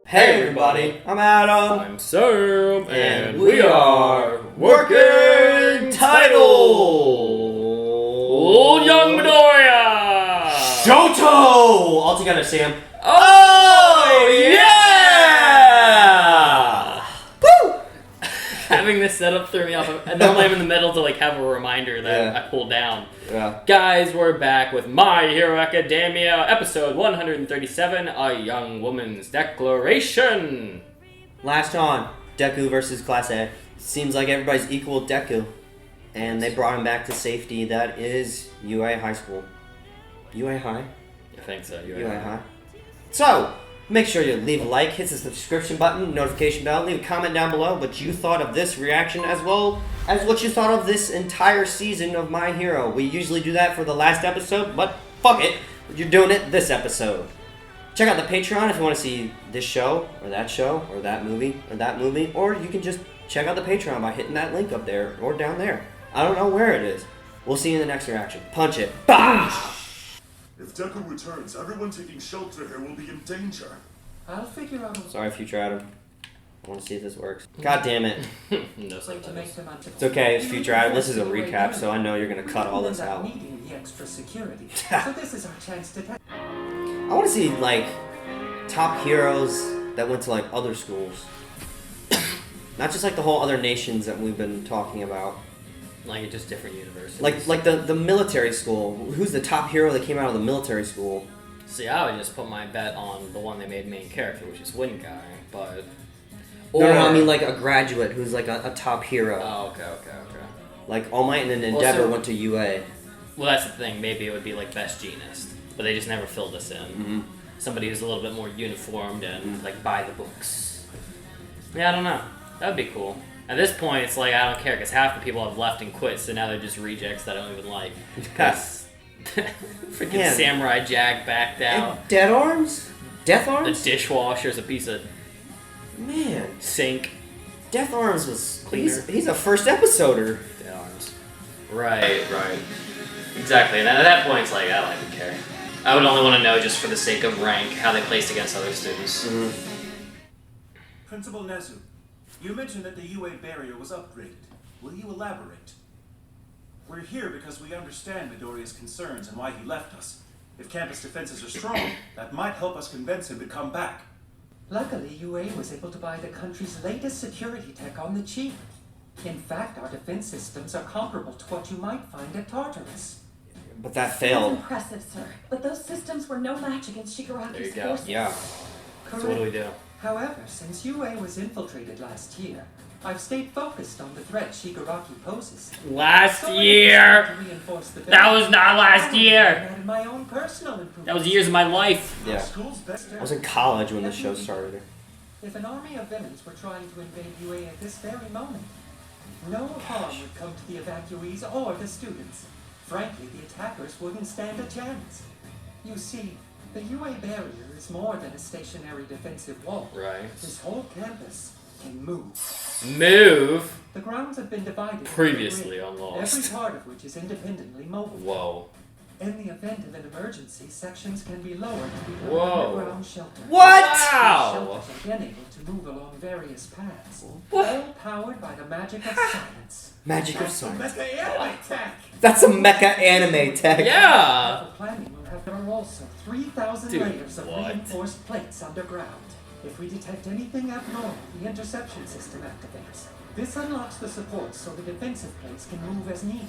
Hey everybody, I'm Adam. I'm Sam, and we are Working Title! Old Young Midoriya! Shoto! All together, Sam. Oh, yeah! Woo! Having this setup threw me off. And normally I'm in the middle to have a reminder that I pulled down. Yeah. Guys, we're back with My Hero Academia, episode 137, A Young Woman's Declaration. Last on, Deku versus Class A. Seems like everybody's equal with Deku. And they brought him back to safety. That is UA High School. UA High? I think so, UA High. So, make sure you leave a like, hit the subscription button, notification bell, leave a comment down below what you thought of this reaction as well as what you thought of this entire season of My Hero. We usually do that for the last episode, but fuck it, you're doing it this episode. Check out the Patreon if you want to see this show, or that movie, or you can just check out the Patreon by hitting that link up there, or down there. I don't know where it is. We'll see you in the next reaction. Punch it. Bah! If Deku returns, everyone taking shelter here will be in danger. I'll figure out. Sorry, future Adam. I want to see if this works. God damn it. No, It's okay, it's future Adam. This is a recap, so I know you're going to cut all this out. Needing the extra security. So this is our chance to test. I want to see, top heroes that went to, other schools. Not just, the whole other nations that we've been talking about. Just different universities. Like the military school. Who's the top hero that came out of the military school? See, I would just put my bet on the one they made main character, which is Wind Guy, but... No, I mean a graduate who's a top hero. Oh, okay. Like All Might and then Endeavor went to UA. Well, that's the thing. Maybe it would be Best Genist, but they just never filled us in. Mm-hmm. Somebody who's a little bit more uniformed and by the books. Yeah, I don't know. That would be cool. At this point, it's I don't care because half the people have left and quit, so now they're just rejects that I don't even like. Because freaking Samurai Jack backed out. And Dead Arms? Death Arms? The dishwasher's a piece of sink. Death Arms was Cleaner. He's a first episoder. Dead Arms. Right. Exactly. And at that point, it's I don't even care. I would only want to know just for the sake of rank how they placed against other students. Mm-hmm. Principal Nezu, you mentioned that the UA barrier was upgraded. Will you elaborate? We're here because we understand Midoriya's concerns and why he left us. If campus defenses are strong, that might help us convince him to come back. Luckily, UA was able to buy the country's latest security tech on the cheap. In fact, our defense systems are comparable to what you might find at Tartarus. But that That's failed. impressive, sir. But those systems were no match against There you Shigaraki's go. forces. Yeah. So what do we do? However, since UA was infiltrated last year, I've stayed focused on the threat Shigaraki poses. Last So year! to reinforce the That was not last year! And my own personal improvements. That was years of my life. Yeah. School's best I was in college when this show started. If an army of villains were trying to invade UA at this very moment, no harm would come to the evacuees or the students. Frankly, the attackers wouldn't stand a chance. You see, the UA barrier is more than a stationary defensive wall. Right. This whole campus can move. Move. The grounds have been divided. Previously into a on grid, Lost. every part of which is independently mobile. Whoa. In the event of an emergency, sections can be lowered to become Whoa. underground shelter. What? These Wow. shelters are then able to move along various paths, What? all powered by the magic of science. Magic of science. anime tech! That's a mecha anime tech. Yeah. For planning, we'll have there are also 3,000 Dude, layers of what? reinforced plates underground. If we detect anything abnormal, the interception system activates. This unlocks the supports so the defensive plates can move as needed.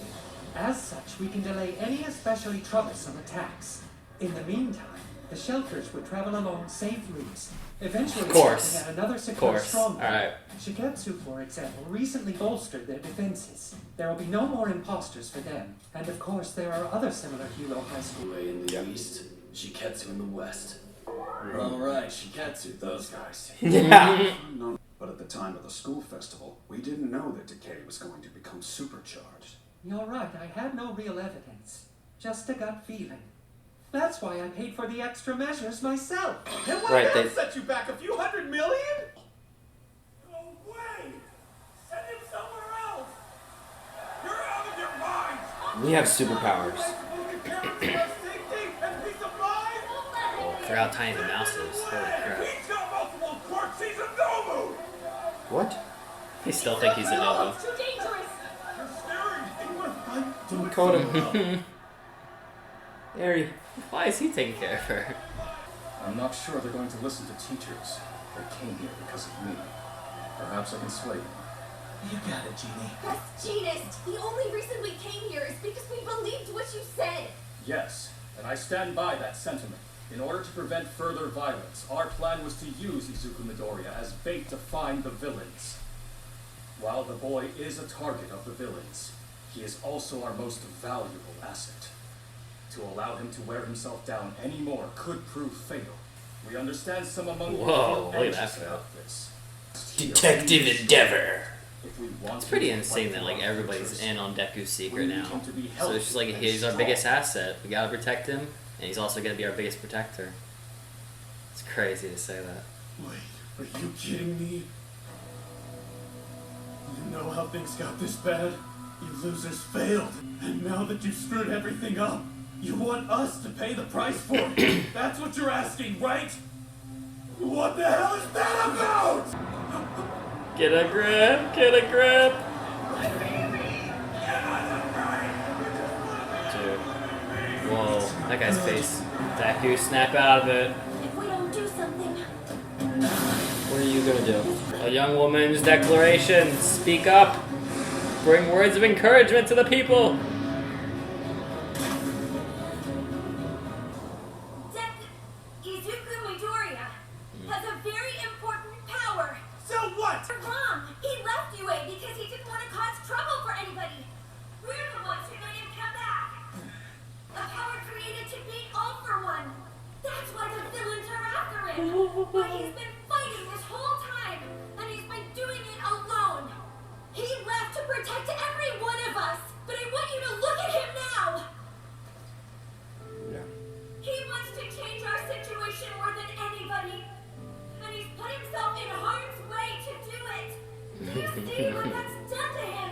As such, we can delay any especially troublesome attacks. In the meantime, the shelters would travel along safe routes, eventually Of course. stopping at another Of secure course. stronghold. Alright. Shigetsu, for example, recently bolstered their defenses. There will be no more imposters for them. And of course, there are other similar hero high schools. UA in the east, Shiketsu in the west. Alright, Shiketsu, those guys. Yeah. But at the time of the school festival, we didn't know that Decay was going to become supercharged. You're right, I had no real evidence. Just a gut feeling. That's why I paid for the extra measures myself. And what Right, they- set you back a few $100 million? No way! Send him somewhere else! You're out of your mind! We have superpowers. Oh, forgot how tiny the mouse is. Holy crap. He's got multiple What? They still think he's a Nova. It's too dangerous. You're scaring. You want to fight? Didn't code him. Harry. Why is he taking care of her? I'm not sure they're going to listen to teachers. They came here because of me. Perhaps I can sway them. You got it, Jeannie. That's Genist. The only reason we came here is because we believed what you said. Yes, and I stand by that sentiment. In order to prevent further violence, our plan was to use Izuku Midoriya as bait to find the villains. While the boy is a target of the villains, he is also our most valuable asset. To allow him to wear himself down anymore could prove fatal. We understand some among you Whoa, feel look at that anxious guy. about this. Detective Endeavor. If we want It's pretty him to insane fight that for like our everybody's futures, in on Deku's secret we need now. him to be So it's just like healthy he's and our biggest strong. asset. We gotta protect him, and he's also gonna be our biggest protector. It's crazy to say that. Wait, are you kidding me? You know how things got this bad? You losers failed. And now that you've screwed everything up, you want us to pay the price for it. That's what you're asking, right? What the hell is that about? Get a grip! Get a grip! Dude. Whoa, that guy's face. Deku, snap out of it. If we don't do something, What are you gonna do? A young woman's declaration. Speak up. Bring words of encouragement to the people. Izuku Midoriya has a very important power. So what? You're wrong. He left UA because he didn't want to cause trouble for anybody. We're the ones who made him come back. A power created to beat All for One. That's why the villains are after him. But he's been fighting this whole time, and he's been doing it alone. He left to protect every one of us, but I want you to look at him now. Yeah. He wants to change our situation more than anybody. And he's put himself in harm's way to do it. Do you see what that's done to him?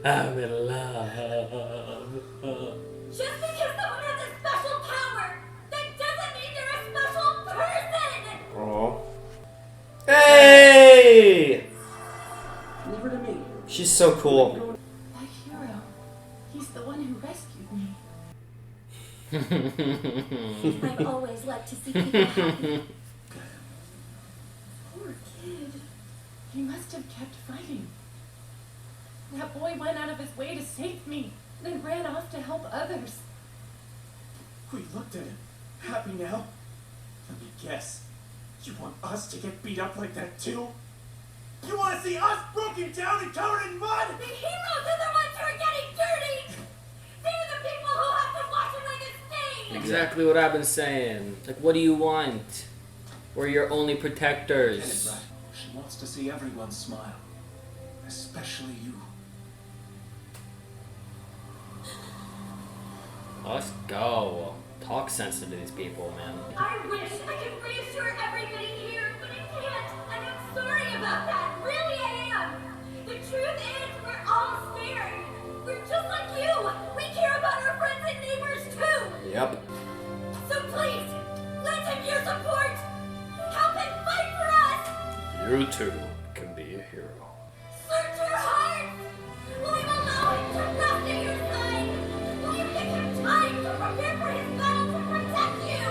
I'm in love. Just because someone has a special power, that doesn't mean they're a special person! Oh. Hey! Leave her to me. She's so cool. My hero. He's the one who rescued me. I've always liked to see people happy. Poor kid. He must have kept fighting. That boy went out of his way to save me, then ran off to help others. We looked at him. Happy now? Let me guess. You want us to get beat up like that too? You want to see us broken down and covered in mud? The heroes are the ones who are getting dirty! They're the people who have to wash away the stain! Exactly what I've been saying. Like, what do you want? We're your only Get it protectors. right. She wants to see everyone smile. Especially you. Let's go. Talk sense into these people, man. I wish I could reassure everybody here, but I can't. And I'm sorry about that. Really, I am. The truth is, we're all scared. We're just like you. We care about our friends and neighbors too. Yep. So please, lend him your support. Help him fight for us. You too can be a hero. Search your heart. Will you allow him to rest at your side? Will you give him time to prepare for his battle to protect you?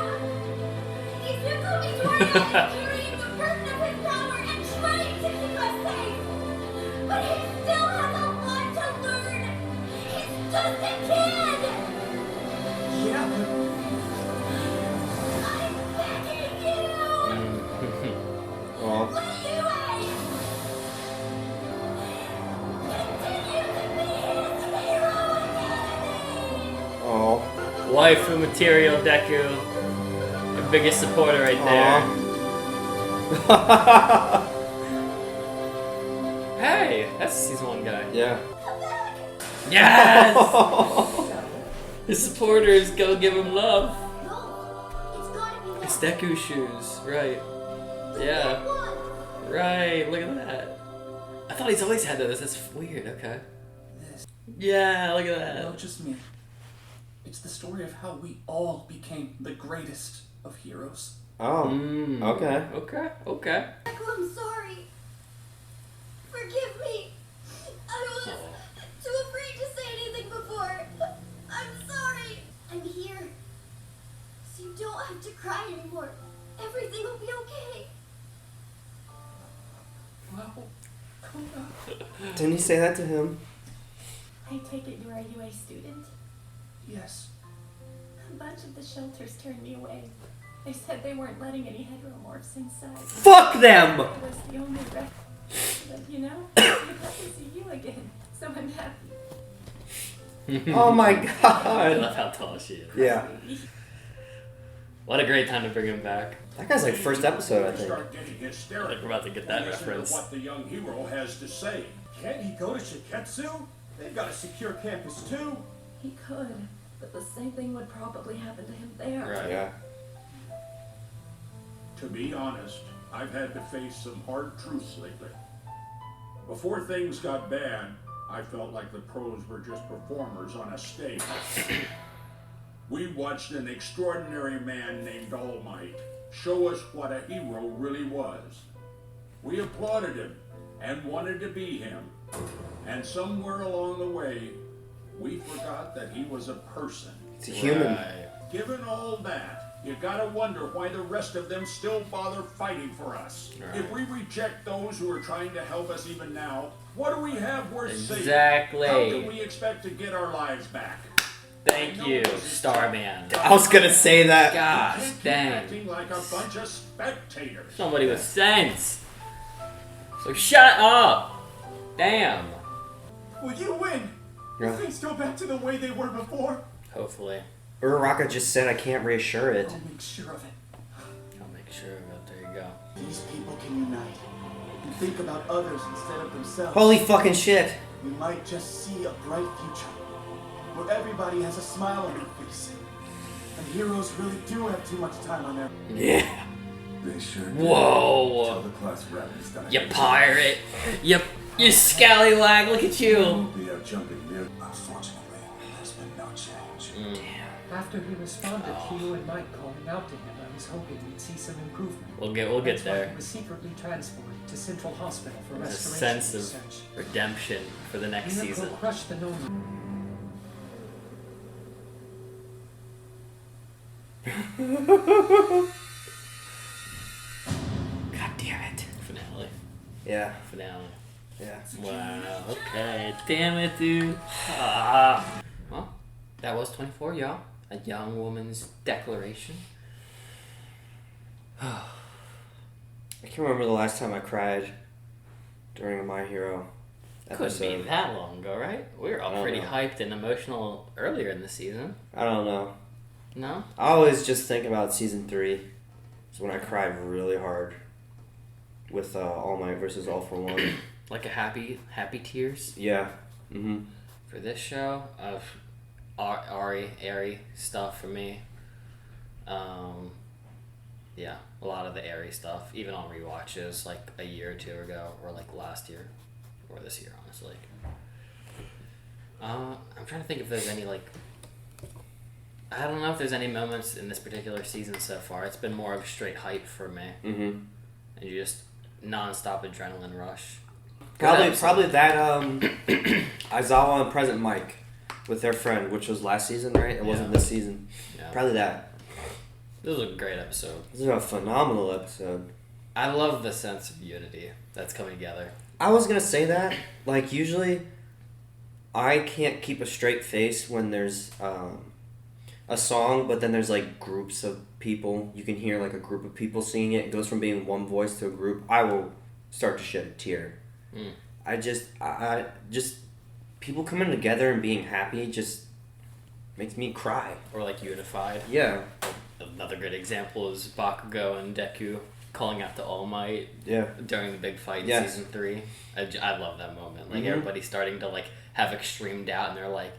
Izuku Midoriya is carrying the burden of his power and trying to keep us safe. But he still has a lot to learn. He's just a kid. Yeah, but I'm begging you. Oh. What do you hate? Continue to be his hero academy. Oh. Waifu material, Deku. Your biggest supporter right there. Hey, that's the season 1 guy. Yeah. Yes! His supporters go give him love. No, it's gotta be It's that. Deku shoes, right? Yeah, One. right. Look at that. I thought he's always had those. That's weird. Okay. Yeah, look at that. Not just me. It's the story of how we all became the greatest of heroes. Oh. Mm. Okay. Okay. Okay. Deku, I'm sorry. Forgive me. I was too afraid to say anything before. I'm sorry. I'm here. So you don't have to cry anymore. Everything will be okay. Well, Kona. Didn't he say that to him? I take it you're a UA student? Yes. A bunch of the shelters turned me away. They said they weren't letting any heteromorphs inside. Fuck them! It was the only rec. But you know, I'd love to see you again. So I'm happy. Oh my I god. love how tall she is. Yeah. What a great time to bring him back. That guy's like first episode, I think. Start getting I think hysterical. we're about to get that Listen to reference. what the young hero has to say. Can't he go to Shiketsu? They've got a secure campus too. He could, but the same thing would probably happen to him there. Right. Yeah. To be honest, I've had to face some hard truths lately. Before things got bad, I felt like the pros were just performers on a stage. We watched an extraordinary man named All Might show us what a hero really was. We applauded him and wanted to be him. And somewhere along the way, we forgot that he was a person. It's a human. Right. Given all that, you gotta wonder why the rest of them still bother fighting for us. Right. If we reject those who are trying to help us even now, what do we have worth saving? Exactly. How can we expect to get our lives back? Thank you, Starman. I was gonna say that. We Gosh, can't keep dang. acting like a bunch of spectators. Somebody with sense. So shut up. Damn. Will you win? Yeah. Will things go back to the way they were before? Hopefully. Uraraka just said I can't reassure it. I'll make sure of it. I'll make sure of it. There you go. These people can unite and think about others instead of themselves. Holy fucking shit. We might just see a bright future where everybody has a smile on their face. And heroes really do have too much time on their. Yeah. They sure do. Whoa. Tell the class rep it's time. You pirate. You scallywag. Look at you. Won't be out jumping near. Unfortunately, there's been no change. After he responded to you and Mike calling out to him, I was hoping we'd see some improvement. We'll get That's why there. he was secretly transported to Central Hospital for There's a restoration sense of research. redemption for the next Miracle season. crushed the known. God damn it. Finale. Yeah. Finale. Yeah. Wow. Okay. Damn it, dude. Ah. Well, that was 24, y'all. A young woman's declaration. I can't remember the last time I cried during a My Hero Couldn't be episode. that long ago, right? We were I all don't pretty know. hyped and emotional earlier in the season. I don't know. No? I always just think about season 3. It's when I cried really hard with All Might versus All for One. Like a happy tears Yeah. Mm-hmm. for this show of airy stuff for me. Yeah, a lot of the airy stuff, even on rewatches like a year or two ago, or like last year, or this year, honestly. I'm trying to think if there's any like. I don't know if there's any moments in this particular season so far. It's been more of straight hype for me, Mm-hmm. and just non-stop adrenaline rush. Probably that Aizawa and Present Mike with their friend, which was last season, right? It wasn't this season. Yeah. Probably that. This was a great episode. This is a phenomenal episode. I love the sense of unity that's coming together. I was gonna say that. Like usually, I can't keep a straight face when there's a song, but then there's like groups of people. You can hear like a group of people singing it. It goes from being one voice to a group. I will start to shed a tear. I just people coming together and being happy just makes me cry. Or like unified. Yeah. Another good example is Bakugo and Deku calling out to All Might Yeah. during the big fight in Yes. season 3. I love that moment. Like Mhm. everybody's starting to like have extreme doubt, and they're like,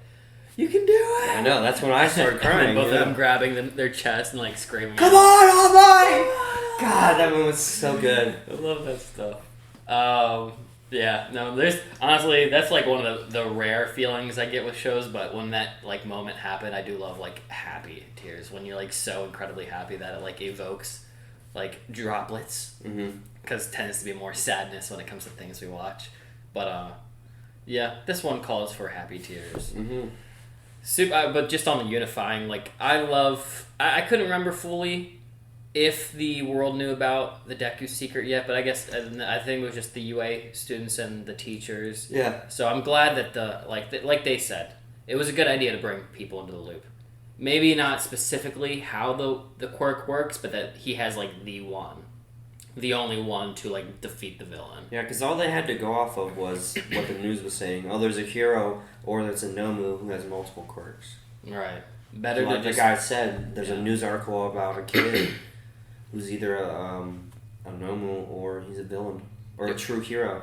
"You can do it!" I know. That's when I started crying. And then both yeah. of them grabbing their chest and like screaming. Come on, All Might! God, that one was so good. I love that stuff. Yeah, no, there's honestly that's like one of the rare feelings I get with shows, but when that like moment happened, I do love like happy tears when you're like so incredibly happy that it like evokes like droplets, Mm-hmm. because it tends to be more sadness when it comes to things we watch. But yeah, this one calls for happy tears. Mm-hmm. But just on the unifying, like I couldn't remember fully if the world knew about the Deku secret yet, but I guess I think it was just the UA students and the teachers. Yeah. So I'm glad that like they said, it was a good idea to bring people into the loop. Maybe not specifically how the quirk works, but that he has like the only one to like defeat the villain. Yeah, because all they had to go off of was what the news was saying. Oh, there's a hero, or there's a Nomu who has multiple quirks. Right. Better like to the guy said, there's a news article about a kid who's either a Nomu or he's a villain or a true hero.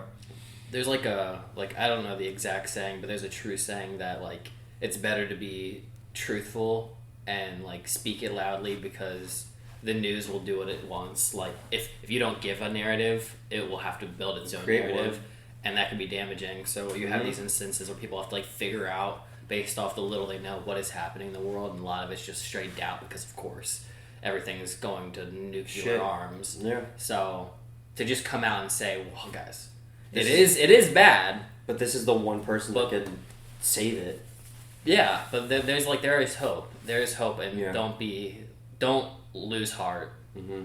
There's like I don't know the exact saying, but there's a true saying that like it's better to be truthful and like speak it loudly because the news will do it at once. Like if you don't give a narrative, it will have to build its own narrative, and that can be damaging. So you have these instances where people have to like figure out based off the little they know what is happening in the world, and a lot of it's just straight doubt because of course everything is going to nuclear arms. Yeah. So to just come out and say, well, guys, it is bad, but this is the one person that can save it. Yeah, but there is hope. There is hope, and don't lose heart. Mm-hmm.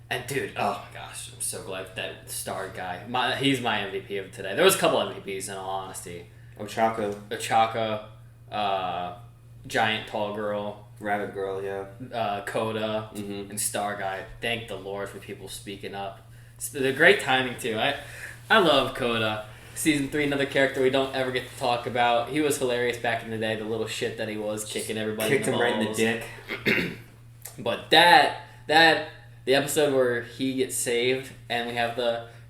And dude, oh my gosh, I'm so glad that Star guy. He's my MVP of today. There was a couple MVPs in all honesty. Ochako, Giant Tall Girl, Rabbit Girl, yeah. Coda, and Star Guy. Thank the Lord for people speaking up. The great timing too. I love Coda. Season 3, another character we don't ever get to talk about. He was hilarious back in the day, the little shit that he was, kicking everybody Kicked in the him right in the balls. dick. But the episode where he gets saved and we have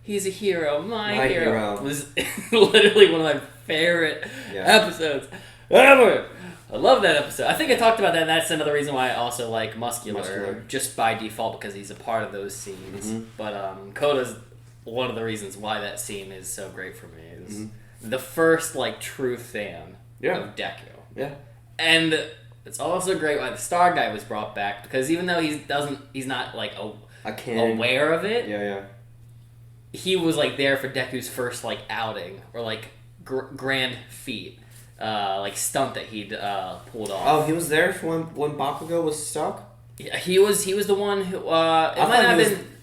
he's a hero, my hero was literally one of my favorite episodes ever. I love that episode. I think I talked about that, and that's another reason why I also like Muscular. Just by default because he's a part of those scenes. Mm-hmm. But Coda's one of the reasons why that scene is so great for me. Is the first like true fan of Deku. Yeah. And it's also great why the Star Guy was brought back because even though he's not like aware of it. Yeah. He was like there for Deku's first like outing or like grand feat, like stunt that he'd pulled off. Oh, he was there for when Bakugo was stuck. Yeah, he was the one who.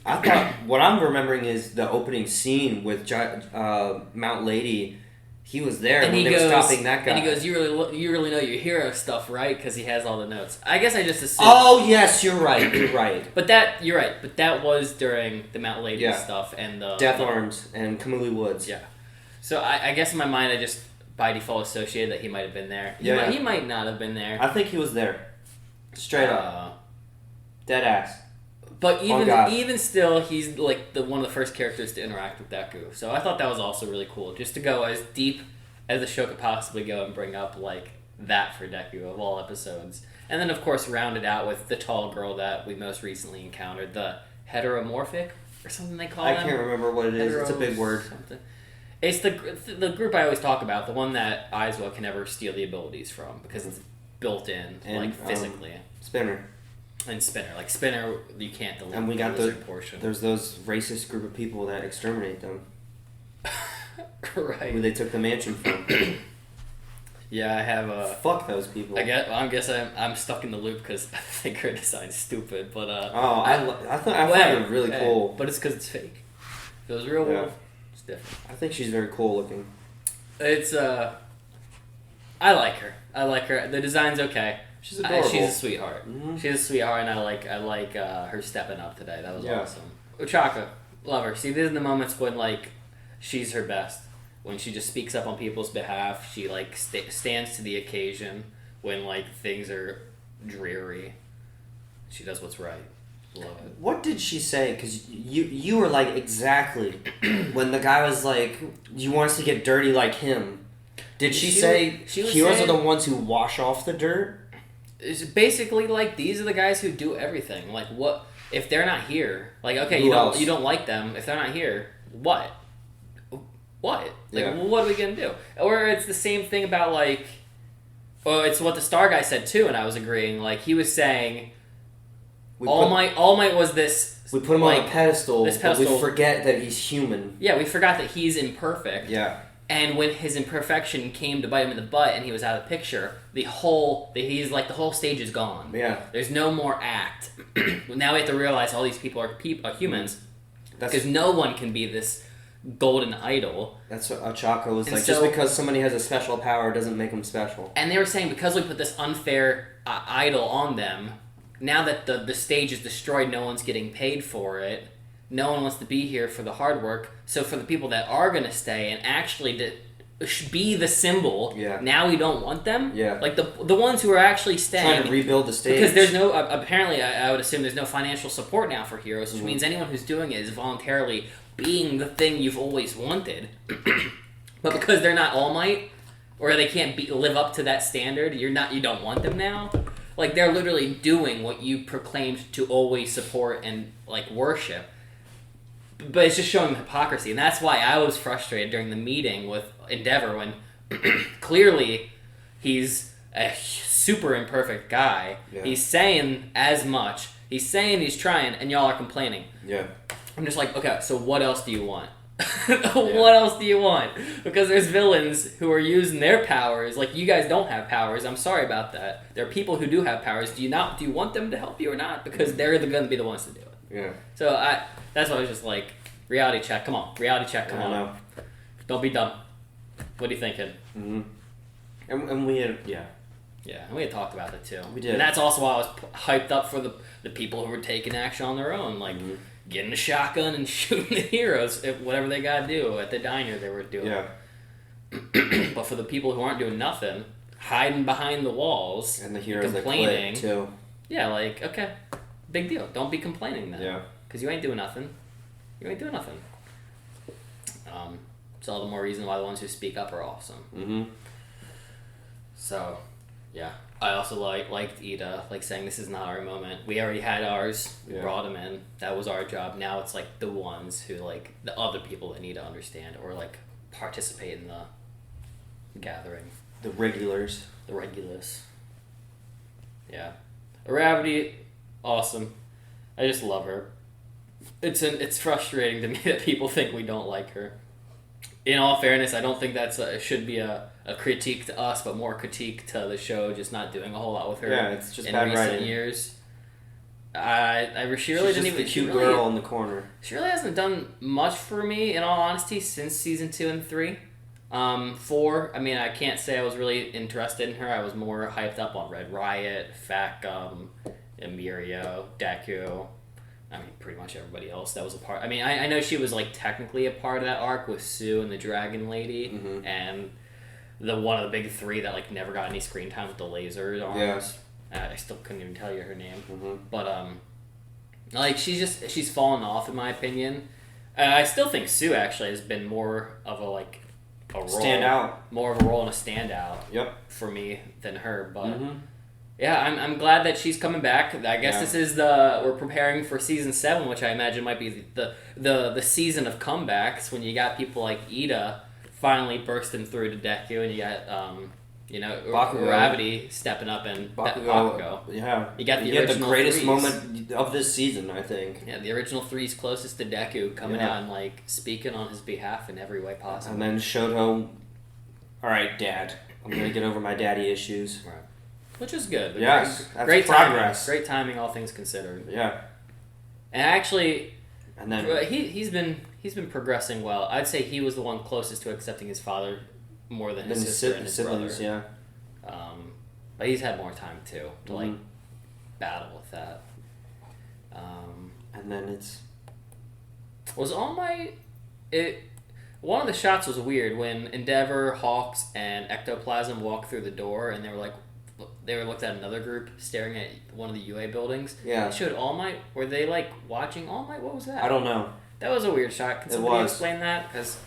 I thought what I'm remembering is the opening scene with Mount Lady. He was there when they were stopping that guy. And he goes, "You really know your hero stuff, right?" Because he has all the notes. I guess I just assumed. Oh yes, you're right. You're right. You're right. But that was during the Mount Lady stuff and the Death Arms and Kamui Woods. Yeah. So I guess in my mind, I just by default associated that he might have been there. He might not have been there. I think he was there. Straight up. Dead ass. But even still, he's like one of the first characters to interact with Deku. So I thought that was also really cool, just to go as deep as the show could possibly go and bring up like that for Deku of all episodes. And then of course round it out with the tall girl that we most recently encountered, the heteromorphic or something they call I them. can't remember what it is. It's a big word. Something. It's the group I always talk about, the one that Aizawa can never steal the abilities from because it's built in, like physically. Spinner. And Spinner. Like Spinner, you can't delete and we got the portion. There's those racist group of people that exterminate them. Right. Who they took the mansion from. Yeah, I have fuck those people. I guess I'm stuck in the loop because I think her design's stupid, but I find it really cool. But it's because it's fake. If it was real world, it's different. I think she's very cool looking. It's I like her. The design's okay. She's adorable. She's a sweetheart. Mm-hmm. She's a sweetheart, and I like her stepping up today. That was awesome. Ochako, love her. See, these are the moments when like she's her best. When she just speaks up on people's behalf, she like stands to the occasion. When like things are dreary, she does what's right. Love it. What did she say? Because you were like exactly when the guy was like, "You want us to get dirty like him?" Did she say heroes are the ones who wash off the dirt? It's basically like these are the guys who do everything. Like what if they're not here? Like okay, Who else? you don't like them. If they're not here, what? Like what are we gonna do? Or it's the same thing about like, well, it's what the Star Guy said too, and I was agreeing. Like he was saying, All Might was this. We put him on a pedestal, this but we pedestal. forget that he's human. Yeah, we forgot that he's imperfect. Yeah. And when his imperfection came to bite him in the butt and he was out of the picture, the whole stage is gone. Yeah. There's no more act. Now we have to realize all these people are humans. Because no one can be this golden idol. That's what Ochako was And like. so- Just because somebody has a special power doesn't make them special. And they were saying because we put this unfair idol on them, now that the stage is destroyed, no one's getting paid for it. No one wants to be here for the hard work. So for the people that are going to stay and actually be the symbol, now we don't want them. Yeah. Like the ones who are actually staying. Trying to rebuild the stage. Because there's no, apparently I would assume there's no financial support now for heroes, which means anyone who's doing it is voluntarily being the thing you've always wanted. But because they're not All Might, or they can't live up to that standard, you don't want them now. Like they're literally doing what you proclaimed to always support and like worship. But it's just showing hypocrisy, and that's why I was frustrated during the meeting with Endeavor when clearly he's a super imperfect guy. Yeah. He's saying as much. He's saying he's trying, and y'all are complaining. Yeah. I'm just like, okay, so what else do you want? What else do you want? Because there's villains who are using their powers. Like, you guys don't have powers. I'm sorry about that. There are people who do have powers. Do you want them to help you or not? Because they're going to be the ones to do it. Yeah. So that's why I was just like, reality check. Come on. Reality check. Come on. Don't be dumb. What are you thinking? Mm-hmm. And we had, Yeah, and we had talked about it too. We did. And that's also why I was hyped up for the people who were taking action on their own. Like, getting a shotgun and shooting the heroes, whatever they got to do at the diner they were doing. Yeah. But for the people who aren't doing nothing, hiding behind the walls and the heroes complaining, that quit too. Yeah, like, okay, big deal. Don't be complaining then. Yeah. Because you ain't doing nothing. You ain't doing nothing. It's all the more reason why the ones who speak up are awesome. Mm-hmm. So, yeah. I also liked Ida, like saying this is not our moment. We already had ours. We brought them in. That was our job. Now it's like the ones who, like, the other people that need to understand or, like, participate in the gathering. The regulars. The regulars. Yeah. Gravity, awesome. I just love her. It's frustrating to me that people think we don't like her. In all fairness, I don't think that's should be a critique to us, but more critique to the show just not doing a whole lot with her. Yeah, it's just in bad recent writing. years. She She's really didn't just even the cute she really, girl in the corner. She really hasn't done much for me, in all honesty, since season 2 and 3. 4, I mean, I can't say I was really interested in her. I was more hyped up on Red Riot, Facum, Emirio, Deku. I mean, pretty much everybody else that was a part. I mean, I know she was, like, technically a part of that arc with Sue and the Dragon Lady, and the one of the big 3 that, like, never got any screen time with the laser arms. Yeah. I still couldn't even tell you her name. But, like, she's fallen off, in my opinion. I still think Sue, actually, has been more of a role. Standout. More of a role and a standout. Yep. For me than her, but... Yeah, I'm glad that she's coming back. I guess this is we're preparing for season 7, which I imagine might be the season of comebacks when you got people like Ida finally bursting through to Deku, and you got Bakugo. Gravity stepping up and Bakugo. Yeah, you got the the original greatest 3s. moment of this season, I think. Yeah, the original 3's closest to Deku coming out and like speaking on his behalf in every way possible. And then Shoto, all right, Dad, I'm gonna get over my daddy issues. Right. Which is good. Yes, that's great progress. Timing. Great timing, all things considered. Yeah. And actually, and then he's been progressing well. I'd say he was the one closest to accepting his father more than his sister and his siblings. brother. Yeah. But he's had more time too to like battle with that. And then was All Might. One of the shots was weird when Endeavor, Hawks, and Ectoplasm walked through the door, and they were looked at another group staring at one of the UA buildings. Yeah. It showed All Might. Were they like watching All Might? What was that? I don't know. That was a weird shot. Can somebody explain that? Because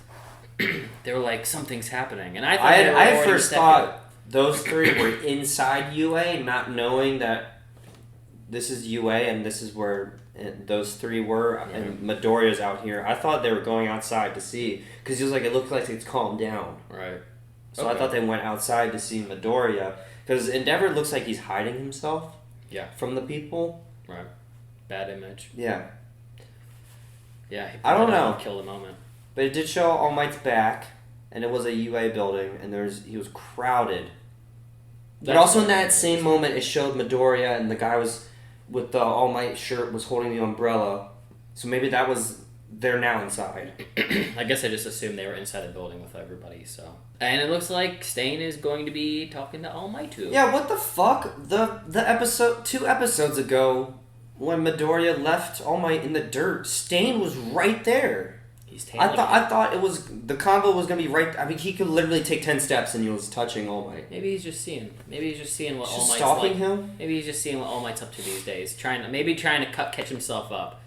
they were like, something's happening, and I first thought those 3 were inside UA, not knowing that this is UA and this is where those 3 were, and Midoriya's out here. I thought they were going outside to see, because he was like, it looked like it's calmed down. Right. So I thought they went outside to see Midoriya, because Endeavor looks like he's hiding himself. Yeah. From the people. Right. Bad image. Yeah. Yeah. He I don't probably know. Killed the moment. But it did show All Might's back, and it was a UA building, and he was crowded. But also in that same moment, it showed Midoriya, and the guy was with the All Might shirt was holding the umbrella. So maybe that was they're now inside. I guess I just assumed they were inside the building with everybody. So, and it looks like Stain is going to be talking to All Might+U. Yeah, what the fuck? The episode 2 episodes ago, when Midoriya left All Might in the dirt, Stain was right there. I thought it was the combo was gonna be right. I mean, he could literally take 10 steps and he was touching All Might. Maybe he's just seeing. Maybe he's just seeing what All Might's stalking like. him. Maybe he's just seeing what All Might's up to these days. Trying to catch himself up.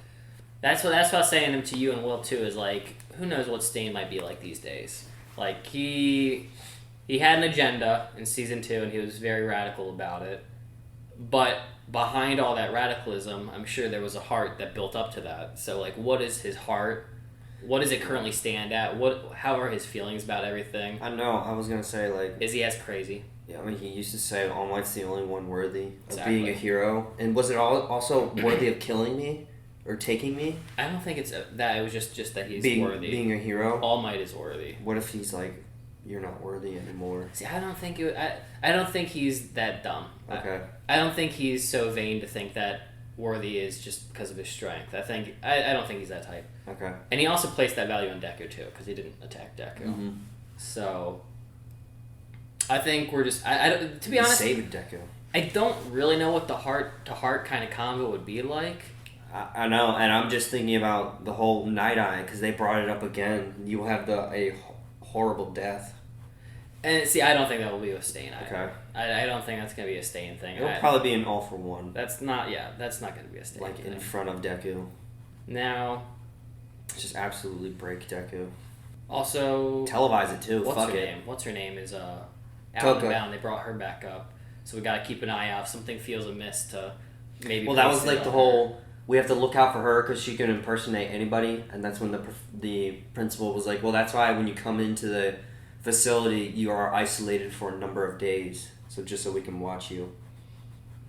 That's what I was saying to you and Will too. Is like, who knows what Stain might be like these days. Like he had an agenda in season 2 and he was very radical about it. But behind all that radicalism, I'm sure there was a heart that built up to that. So like, what is his heart? What does it currently stand at? How are his feelings about everything? I know. I was gonna say like. Is he as crazy? Yeah, I mean, he used to say All Might's the only one worthy of Exactly. being a hero, and was it also worthy of killing me or taking me? I don't think it's that. It was just that he's worthy. Being a hero. All Might is worthy. What if he's like, you're not worthy anymore? See, I don't think I don't think he's that dumb. Okay. I don't think he's so vain to think that worthy is just because of his strength. I don't think he's that type. Okay. And he also placed that value on Deku too, because he didn't attack Deku. Mm-hmm. So I think we're just. To be honest, saved Deku. I don't really know what the heart to heart kind of combo would be like. I know, and I'm just thinking about the whole Night Eye because they brought it up again. You have a horrible death. And see, I don't think that will be a Stain. Okay. I don't think that's gonna be a Stain thing. It'll probably be an all for one. That's not. Yeah, that's not gonna be a Stain. Like thing. in front of Deku. Now. Just absolutely break Deku. Also. Televise it too. What's Fuck her it. name? What's her name? Is out Toka. and bound. They brought her back up, so we gotta keep an eye out. If something feels amiss to maybe. Well, that was place it like the on whole. her. We have to look out for her because she can impersonate anybody, and that's when the principal was like, "Well, that's why when you come into the facility, you are isolated for a number of days, so just so we can watch you."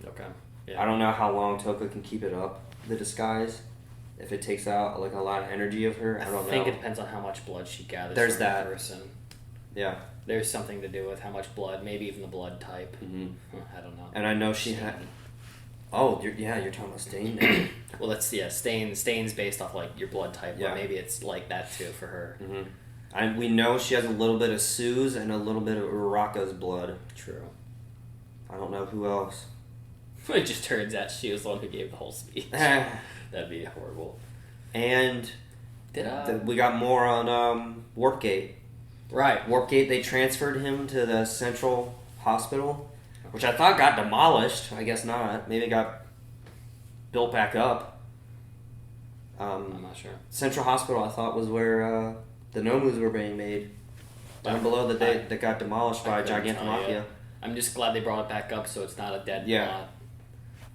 Okay. Yeah. I don't know how long Toka can keep it up, the disguise. If it takes out like a lot of energy of her, I don't know. I think it depends on how much blood she gathers. There's from that the person. Yeah. There's something to do with how much blood, maybe even the blood type. Mm-hmm. I don't know. And I know she had. Oh, you're talking about Stain now. Well, that's Stain's based off like your blood type. Yeah. Or maybe it's like that too for her. Mm-hmm. And we know she has a little bit of Sue's and a little bit of Uraraka's blood. True. I don't know who else. It just turns out she was the one who gave the whole speech. That'd be horrible. And we got more on Warpgate. Right. Warpgate, they transferred him to the Central Hospital, which I thought got demolished. I guess not. Maybe it got built back up. I'm not sure. Central Hospital, I thought, was where the Nomus were being made. Down below that got demolished by Gigantomachia. I'm just glad they brought it back up so it's not a dead Yeah. plot.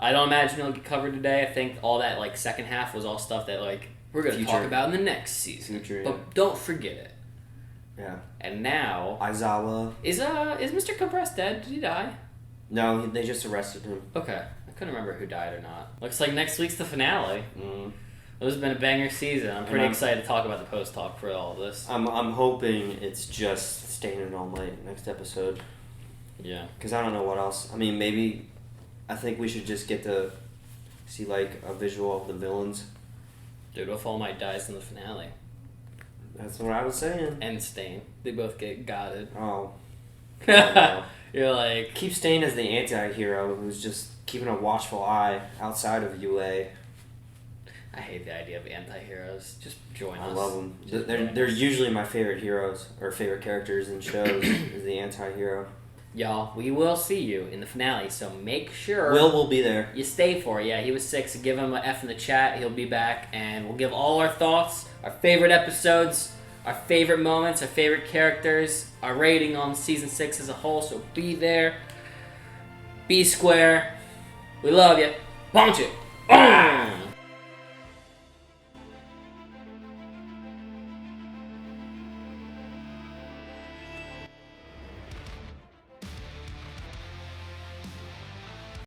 I don't imagine it'll get covered today. I think all that like second half was all stuff that like we're gonna talk about in the next season. Future, but yeah. don't forget it. Yeah. And now Aizawa. is Mr. Compressed dead? Did he die? No, they just arrested him. Okay. I couldn't remember who died or not. Looks like next week's the finale. Mm. This has been a banger season. I'm pretty excited to talk about the post talk for all of this. I'm hoping it's just Stain and All Might next episode. Yeah. Because I don't know what else. I mean, maybe I think we should just get to see like a visual of the villains. Dude, what if All Might dies in the finale? That's what I was saying. And Stain. They both get gotted. Oh. I don't know. You're like... Keep Stain as the anti-hero who's just keeping a watchful eye outside of UA. I hate the idea of anti-heroes. Just join us. I love them. They're usually my favorite heroes or favorite characters in shows is the anti-hero. Y'all, we will see you in the finale, so make sure... Will be there. You stay for it. Yeah, he was sick, so give him an F in the chat. He'll be back, and we'll give all our thoughts, our favorite episodes, our favorite moments, our favorite characters, our rating on Season 6 as a whole, so be there. Be square. We love you. Punch it.